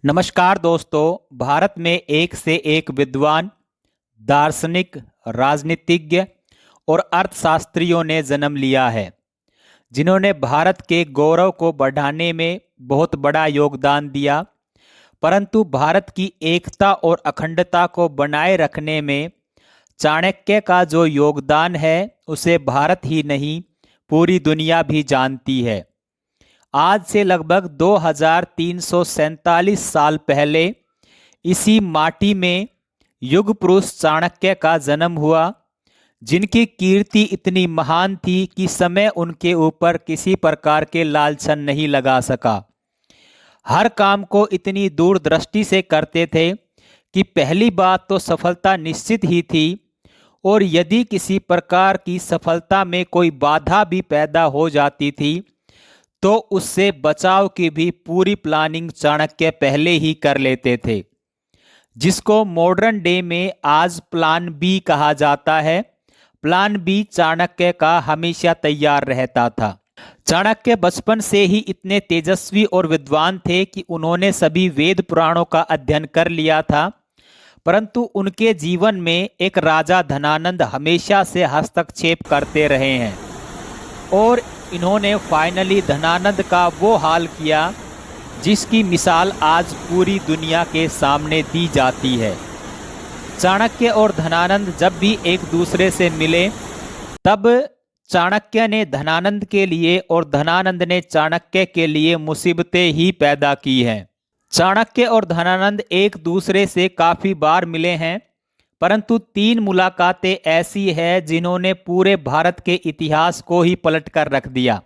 नमस्कार दोस्तों। भारत में एक से एक विद्वान, दार्शनिक, राजनीतिज्ञ और अर्थशास्त्रियों ने जन्म लिया है, जिन्होंने भारत के गौरव को बढ़ाने में बहुत बड़ा योगदान दिया। परंतु भारत की एकता और अखंडता को बनाए रखने में चाणक्य का जो योगदान है, उसे भारत ही नहीं, पूरी दुनिया भी जानती है। आज से लगभग 2347 साल पहले इसी माटी में युग पुरुष चाणक्य का जन्म हुआ, जिनकी कीर्ति इतनी महान थी कि समय उनके ऊपर किसी प्रकार के लालछन नहीं लगा सका। हर काम को इतनी दूरदृष्टि से करते थे कि पहली बात तो सफलता निश्चित ही थी, और यदि किसी प्रकार की सफलता में कोई बाधा भी पैदा हो जाती थी तो उससे बचाव की भी पूरी प्लानिंग चाणक्य पहले ही कर लेते थे, जिसको मॉडर्न डे में आज प्लान बी कहा जाता है। प्लान बी चाणक्य का हमेशा तैयार रहता था। चाणक्य बचपन से ही इतने तेजस्वी और विद्वान थे कि उन्होंने सभी वेद पुराणों का अध्ययन कर लिया था, परंतु उनके जीवन में एक राजा धनानंद हमेशा से हस्तक्षेप करते रहे हैं और इन्होंने फाइनली धनानंद का वो हाल किया जिसकी मिसाल आज पूरी दुनिया के सामने दी जाती है। चाणक्य और धनानंद जब भी एक दूसरे से मिले, तब चाणक्य ने धनानंद के लिए और धनानंद ने चाणक्य के लिए मुसीबतें ही पैदा की हैं। चाणक्य और धनानंद एक दूसरे से काफ़ी बार मिले हैं, परंतु 3 मुलाकातें ऐसी है जिन्होंने पूरे भारत के इतिहास को ही पलट कर रख दिया।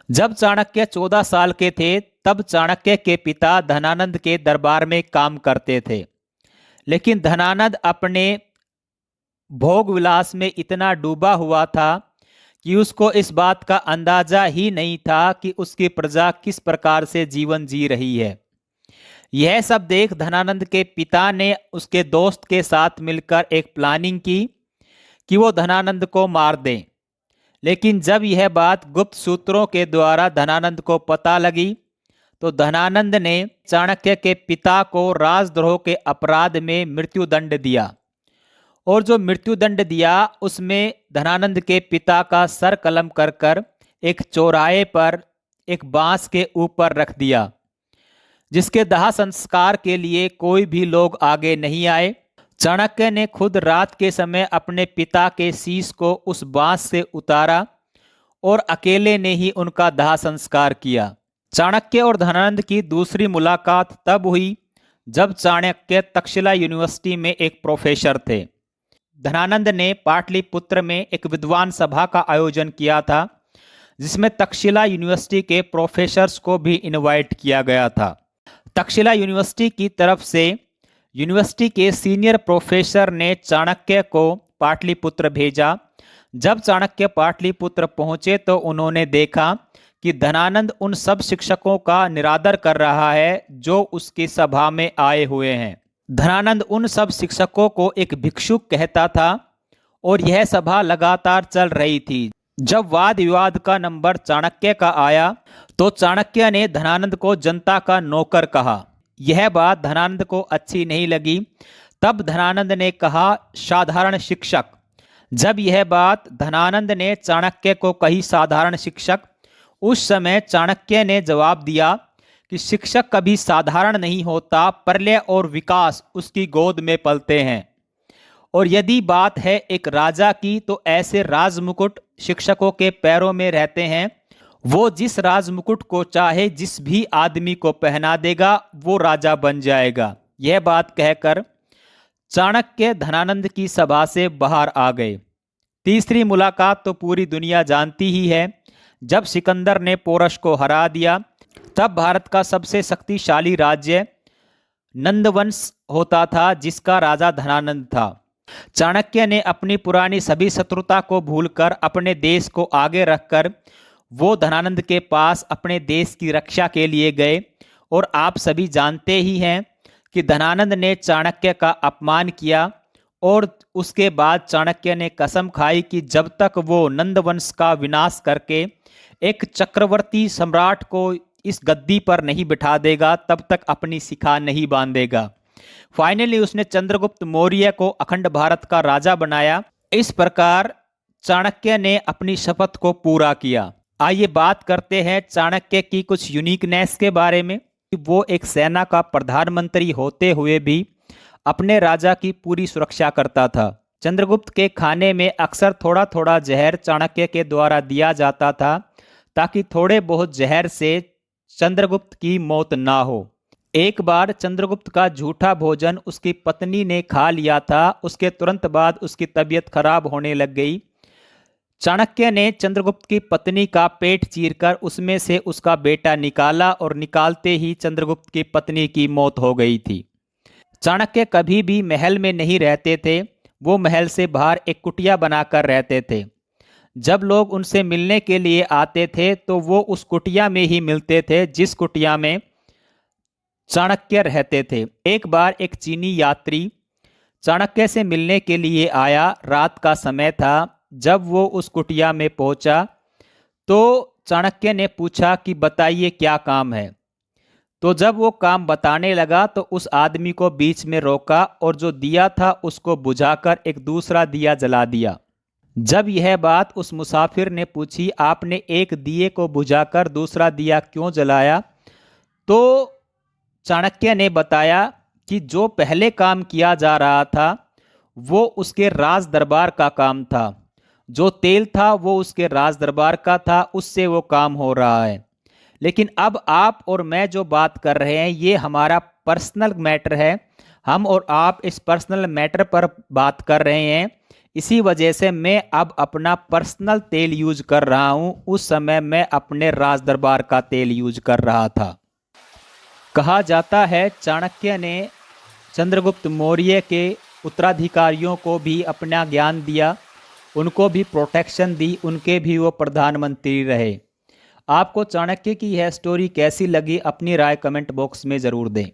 जब चाणक्य 14 साल के थे, तब चाणक्य के पिता धनानंद के दरबार में काम करते थे, लेकिन धनानंद अपने भोग विलास में इतना डूबा हुआ था कि उसको इस बात का अंदाजा ही नहीं था कि उसकी प्रजा किस प्रकार से जीवन जी रही है। यह सब देख धनानंद के पिता ने उसके दोस्त के साथ मिलकर एक प्लानिंग की कि वो धनानंद को मार दें। लेकिन जब यह बात गुप्त सूत्रों के द्वारा धनानंद को पता लगी, तो धनानंद ने चाणक्य के पिता को राजद्रोह के अपराध में मृत्युदंड दिया, और जो मृत्युदंड दिया उसमें धनानंद के पिता का सर कलम कर कर एक चौराहे पर एक बांस के ऊपर रख दिया, जिसके दाह संस्कार के लिए कोई भी लोग आगे नहीं आए। चाणक्य ने खुद रात के समय अपने पिता के शीश को उस बांस से उतारा और अकेले ने ही उनका दाह संस्कार किया। चाणक्य और धनानंद की दूसरी मुलाकात तब हुई जब चाणक्य तक्षशिला यूनिवर्सिटी में एक प्रोफेसर थे। धनानंद ने पाटलिपुत्र में एक विद्वान सभा का आयोजन किया था, जिसमें तक्षशिला यूनिवर्सिटी के प्रोफेसर्स को भी इनवाइट किया गया था। तक्षशिला यूनिवर्सिटी की तरफ से यूनिवर्सिटी के सीनियर प्रोफेसर ने चाणक्य को पाटलिपुत्र भेजा। जब चाणक्य पाटलिपुत्र पहुंचे तो उन्होंने देखा कि धनानंद उन सब शिक्षकों का निरादर कर रहा है जो उसकी सभा में आए हुए हैं। धनानंद उन सब शिक्षकों को एक भिक्षुक कहता था और यह सभा लगातार चल रही थी। जब वाद विवाद का नंबर चाणक्य का आया तो चाणक्य ने धनानंद को जनता का नौकर कहा। यह बात धनानंद को अच्छी नहीं लगी। तब धनानंद ने कहा, साधारण शिक्षक। जब यह बात धनानंद ने चाणक्य को कही, साधारण शिक्षक, उस समय चाणक्य ने जवाब दिया कि शिक्षक कभी साधारण नहीं होता, प्रलय और विकास उसकी गोद में पलते हैं। और यदि बात है एक राजा की, तो ऐसे राजमुकुट शिक्षकों के पैरों में रहते हैं। वो जिस राजमुकुट को चाहे जिस भी आदमी को पहना देगा, वो राजा बन जाएगा। यह बात कहकर चाणक्य धनानंद की सभा से बाहर आ गए। तीसरी मुलाकात तो पूरी दुनिया जानती ही है। जब सिकंदर ने पोरस को हरा दिया, तब भारत का सबसे शक्तिशाली राज्य नंदवंश होता था, जिसका राजा धनानंद था। चाणक्य ने अपनी पुरानी सभी शत्रुता को भूलकर अपने देश को आगे रखकर वो धनानंद के पास अपने देश की रक्षा के लिए गए। और आप सभी जानते ही हैं कि धनानंद ने चाणक्य का अपमान किया, और उसके बाद चाणक्य ने कसम खाई कि जब तक वो नंदवंश का विनाश करके एक चक्रवर्ती सम्राट को इस गद्दी पर नहीं बिठा देगा तब तक अपनी शिखा नहीं बांधेगा। फाइनली उसने चंद्रगुप्त मौर्य को अखंड भारत का राजा बनाया। इस प्रकार चाणक्य ने अपनी शपथ को पूरा किया। आइए बात करते हैं चाणक्य की कुछ यूनिकनेस के बारे में। वो एक सेना का प्रधानमंत्री होते हुए भी अपने राजा की पूरी सुरक्षा करता था। चंद्रगुप्त के खाने में अक्सर थोड़ा थोड़ा जहर चाणक्य के द्वारा दिया जाता था ताकि थोड़े बहुत जहर से चंद्रगुप्त की मौत ना हो। एक बार चंद्रगुप्त का झूठा भोजन उसकी पत्नी ने खा लिया था। उसके तुरंत बाद उसकी तबीयत खराब होने लग गई। चाणक्य ने चंद्रगुप्त की पत्नी का पेट चीरकर उसमें से उसका बेटा निकाला और निकालते ही चंद्रगुप्त की पत्नी की मौत हो गई थी। चाणक्य कभी भी महल में नहीं रहते थे। वो महल से बाहर एक कुटिया बनाकर रहते थे। जब लोग उनसे मिलने के लिए आते थे तो वो उस कुटिया में ही मिलते थे जिस कुटिया में चाणक्य रहते थे। एक बार एक चीनी यात्री चाणक्य से मिलने के लिए आया। रात का समय था। जब वो उस कुटिया में पहुंचा तो चाणक्य ने पूछा कि बताइए क्या काम है। तो जब वो काम बताने लगा तो उस आदमी को बीच में रोका और जो दिया था उसको बुझाकर एक दूसरा दिया जला दिया। जब यह बात उस मुसाफिर ने पूछी, आपने एक दिए को बुझाकर दूसरा दिया क्यों जलाया, तो चाणक्य ने बताया कि जो पहले काम किया जा रहा था वो उसके राज दरबार का काम था। जो तेल था वो उसके राज दरबार का था, उससे वो काम हो रहा है। लेकिन अब आप और मैं जो बात कर रहे हैं ये हमारा पर्सनल मैटर है। हम और आप इस पर्सनल मैटर पर बात कर रहे हैं। इसी वजह से मैं अब अपना पर्सनल तेल यूज कर रहा हूं। उस समय मैं अपने राज दरबार का तेल यूज कर रहा था। कहा जाता है चाणक्य ने चंद्रगुप्त मौर्य के उत्तराधिकारियों को भी अपना ज्ञान दिया, उनको भी प्रोटेक्शन दी, उनके भी वो प्रधानमंत्री रहे। आपको चाणक्य की यह स्टोरी कैसी लगी अपनी राय कमेंट बॉक्स में ज़रूर दें।